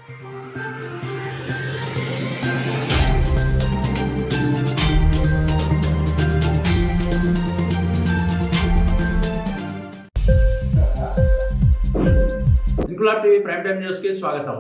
Inquilab TV prime time news కి స్వాగతం.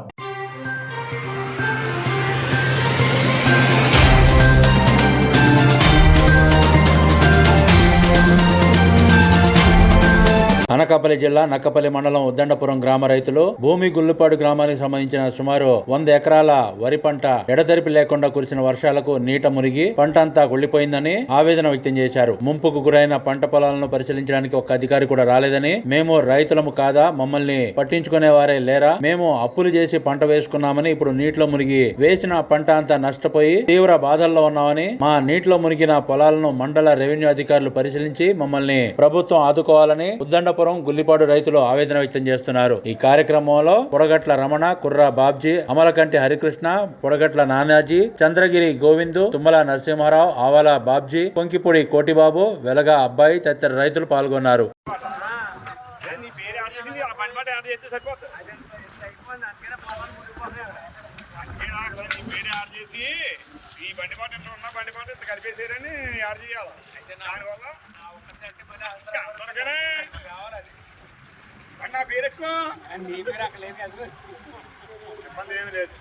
అనకాపల్లి జిల్లా నక్కపల్లి మండలం ఉద్దండపురం గ్రామ రైతులు భూమి గుల్లుపాడు గ్రామానికి సంబంధించిన సుమారు 100 ఎకరాల వరి పంట ఎడతెరిపి లేకుండా కురిసిన వర్షాలకు నీట మునిగి పంట అంతా కుళ్లిపోయిందని ఆవేదన వ్యక్తం చేశారు. ముంపుకు గురైన పంట పొలాలను పరిశీలించడానికి ఒక్క అధికారి కూడా రాలేదని, మేము రైతులము కాదా, మమ్మల్ని పట్టించుకునే వారే లేరా, మేము అప్పులు చేసి పంట వేసుకున్నామని ఇప్పుడు నీటిలో మునిగి వేసిన పంట అంతా నష్టపోయి తీవ్ర బాధల్లో ఉన్నామని, మా నీటిలో మునిగిన పొలాలను మండల రెవెన్యూ అధికారులు పరిశీలించి మమ్మల్ని ప్రభుత్వం ఆదుకోవాలని ఉద్దండపురం గుల్లిపాడు రైతులు ఆవేదన వ్యక్తం చేస్తున్నారు. ఈ కార్యక్రమంలో పొడగట్ల రమణ, కుర్ర బాబ్జీ, అమలకంటి హరికృష్ణ, పొడగట్ల నానాజీ, చంద్రగిరి గోవిందు, తుమ్మల నరసింహారావు, ఆవాల బాబ్జీ, కొంకిపూడి కోటిబాబు, వెలగా అబ్బాయి తదితర రైతులు పాల్గొన్నారు. నా పేరు ఎక్కువ నీ పేరు అక్కలేదు కదా, ఇబ్బంది ఏమి లేదు.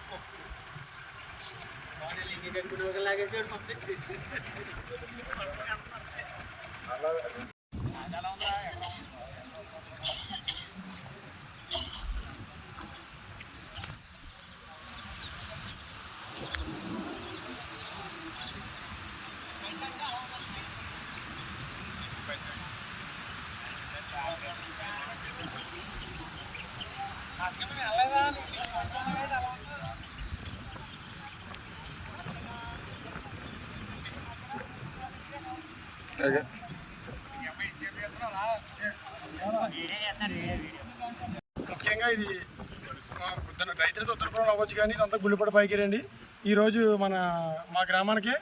ముఖ్యంగా ఇది రైతులతో ఉత్తరపురం అవ్వచ్చు, కానీ ఇదంతా గుల్లిపాడు పైకిరండి. ఈరోజు మా గ్రామానికి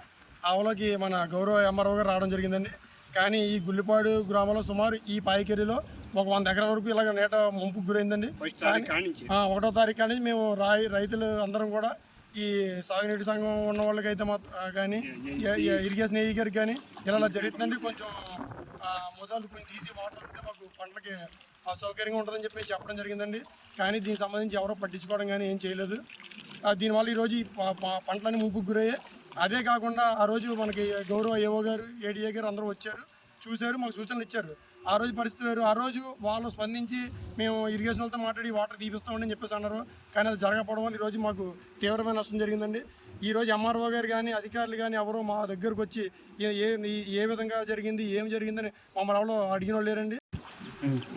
ఆవలోకి మన గౌరవ ఎంఆర్ఓ గారు రావడం జరిగిందండి. కానీ ఈ గుల్లిపాడు గ్రామంలో సుమారు ఈ పాయికేరిలో ఒక 100 ఎకరాల వరకు ఇలాగ నీట ముంపుకు గురైందండి. 1వ తారీఖు కానీ మేము రైతులు అందరం కూడా ఈ సాగునీటి సంఘం ఉన్న వాళ్ళకి అయితే కానీ ఇరిగేషన్ ఏఈ గారికి కానీ ఇలా జరుగుతుందండి. కొంచెం మొదలు కొంచెం తీసి వాటర్ ఉంటే మాకు పంటలకి సౌకర్యంగా ఉంటుందని చెప్పి చెప్పడం జరిగిందండి. కానీ దీనికి సంబంధించి ఎవరో పట్టించుకోవడం కానీ ఏం చేయలేదు. దీనివల్ల ఈరోజు ఈ పంటలన్నీ ముంపుకు గురయ్యాయి. అదే కాకుండా ఆ రోజు మనకి గౌరవ ఏఓ గారు, ఏడీఏ గారు అందరూ వచ్చారు, చూశారు, మాకు సూచనలు ఇచ్చారు. ఆ రోజు పరిస్థితి వేరు. ఆ రోజు వాళ్ళు స్పందించి మేము ఇరిగేషన్ వాళ్ళతో మాట్లాడి వాటర్ తీపిస్తామని చెప్పేసి అన్నారు. కానీ అది జరగకపోవడం వల్ల ఈరోజు మాకు తీవ్రమైన నష్టం జరిగిందండి. ఈరోజు ఎంఆర్ఓ గారు కానీ అధికారులు కానీ ఎవరో మా దగ్గరకు వచ్చి ఏ విధంగా జరిగింది, ఏం జరిగిందని మమ్మల్ని ఎవరో అడిగిన వాళ్ళు లేరండి.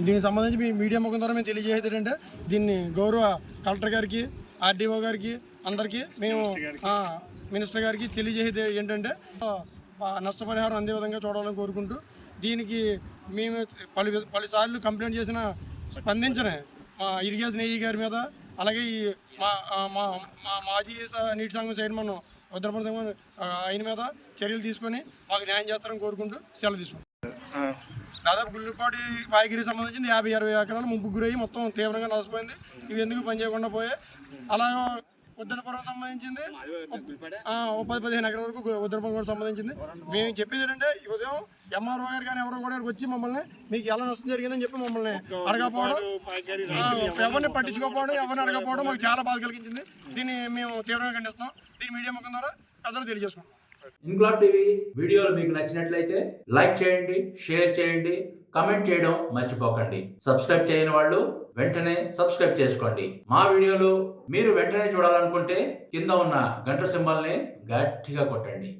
దీనికి సంబంధించి మీ మీడియా ముఖం ద్వారా మేము తెలియజేసేది ఏంటంటే, దీన్ని గౌరవ కలెక్టర్ గారికి, ఆర్డీఓ గారికి అందరికీ మేము మినిస్టర్ గారికి తెలియజేసేది ఏంటంటే నష్టపరిహారం అందే విధంగా చూడాలని కోరుకుంటూ, దీనికి మేము పలుసార్లు కంప్లైంట్ చేసిన స్పందించనే మా ఇరిగేషన్ ఏఈ గారి మీద, అలాగే ఈ మా మాజీ నీటి సంఘం చైర్మన్ ఉత్తరపురం సంఘం ఆయన మీద చర్యలు తీసుకొని మాకు న్యాయం చేస్తారని కోరుకుంటూ సెలవు తీసుకుంటాం. దాదాపు గుల్లిపాడు పాయిగిరికి సంబంధించింది 50-60 ఎకరాలు ముంపుకు గురయ్యి మొత్తం తీవ్రంగా నష్టపోయింది. ఇవి ఎందుకు పనిచేయకుండా పోయాయి. అలాగే ఉద్దనపురం సంబంధించింది 10-15 ఎకరాల వరకు ఉద్దనపురం సంబంధించింది. మేము చెప్పేది ఏంటంటే, ఉదయం ఎంఆర్ఓ గారు కానీ ఎవరో కూడా వచ్చి మమ్మల్ని మీకు ఎలా నష్టం జరిగిందని చెప్పి మమ్మల్ని అడగకపోవడం, ఎవరిని పట్టించుకోకపోవడం, ఎవరిని అడగకపోవడం మాకు చాలా బాధ కలిగించింది. దీన్ని మేము తీవ్రంగా ఖండిస్తున్నాం. దీని మీడియా ముఖం ద్వారా అందరూ తెలియజేసుకుంటాం. ఇంక్లాబ్ టీవీ వీడియోలు మీకు నచ్చినట్లయితే లైక్ చేయండి, షేర్ చేయండి, కమెంట్ చేయడం మర్చిపోకండి. సబ్స్క్రైబ్ చేయని వాళ్ళు వెంటనే సబ్స్క్రైబ్ చేసుకోండి. మా వీడియోలు మీరు వెంటనే చూడాలనుకుంటే కింద ఉన్న గంట సింబల్ని గట్టిగా కొట్టండి.